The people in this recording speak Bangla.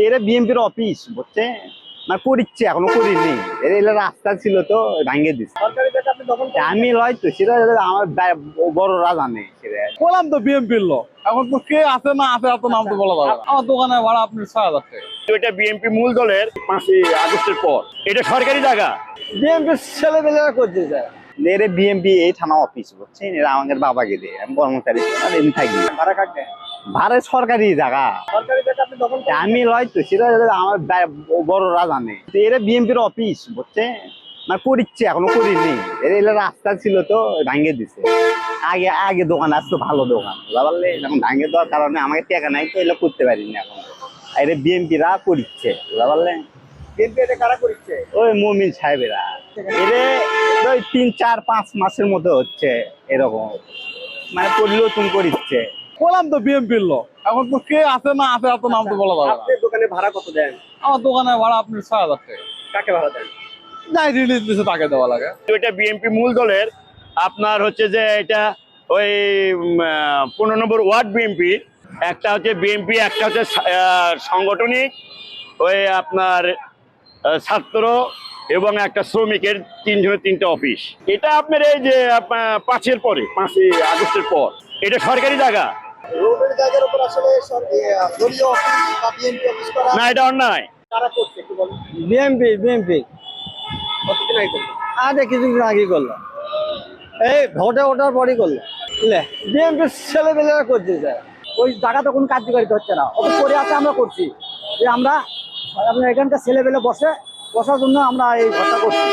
এরা বিএনপির অফিস বুঝছে না, করিচ্ছে এখনো করিনি। এরা রাস্তা ছিল তো ভাঙিয়ে দিচ্ছে। আমি লয় তো সেটা আমার বড়রা জানে সেটা। বললাম তো বিএনপির লোক, এখন তো কে আছে না আছে এত নাম তো বলা যাবে না। আমার দোকানের ভাড়া আপনি ৬,০০০ টাকা। এটা বিএনপি মূল দলের 5ই আগস্টের পর এটা সরকারি জায়গা। বিএনপির ছেলেমেয়েরা করতে যায়। এরা বিএনপি এই থানা অফিস বুঝছেন, এরা আমাদের বাবাকে দিয়ে আমি কর্মচারী এমনি থাকি। ভাড়া কাটে ভাড়া সরকারি জায়গা, সরকারি জায়গা আপনি দখল করেন। আমি লয় তো সেটা আমার বড়রা জানে। এরা বিএনপির অফিস বুঝছে না, করিচ্ছে এখনো করিনি। এরা রাস্তা ছিল তো ভাঙিয়ে দিছে। আগে আগে দোকান আসতো ভালো দোকান, বুঝতে এখন ভাঙিয়ে দেওয়ার কারণে আমাকে টাকা নাই তো এগুলো করতে পারিনি এখন। এরা বিএনপিরা করিচ্ছে, বুঝতে পারলেন। বিএনপি এটা কারা করছে? ওই মুমিন সাহেবেরা এরে ওই ৩-৪-৫ মাসের মধ্যে হচ্ছে এরকম, মানে পরিবর্তন করিচ্ছে। বললাম তো বিএনপির লোক, এখন তো কে আছে না আছে এত নাম তো বলা যাবে না। আপনি দোকানে ভাড়া কত দেন? আমার দোকানের ভাড়া আপনি ৬,০০০ টাকা। কাকে ভাড়া দেন? যাই রিলিজ দিছে তাকে দেওয়া লাগে। এটা বিএনপি মূল দলের আপনার হচ্ছে যে এটা ওই 15 নম্বর ওয়ার্ড বিএনপি, একটা হচ্ছে বিএনপি, একটা হচ্ছে সাংগঠনিক ওই আপনার ছাত্র এবং একটা শ্রমিকের তিনজনের 3টা অফিস। এটা আপনার এই যে 5-এর পরে 5ই আগস্টের পর এটা সরকারি জায়গা। রোডের জায়গার উপর আসলে দলীয় অফিস বা বিএনপি অফিস করা না, এটা অন্যায়। কারা করছে একটু বলুন। বিএনপি কতদিন আগে করছে? আরে কিছুদিন আগে করলো, এই ভোটে ওঠার পরই করলো। বিএনপির ছেলেমেয়েরা করতে যায়। ওই জায়গাতে কোনো কার্যকারিতা হচ্ছে না, ওকে করে আছে আমরা করছি যে আমরা আপনার এখানকার ছেলেবেলে বসার জন্য আমরা এই ঘরটা করছি।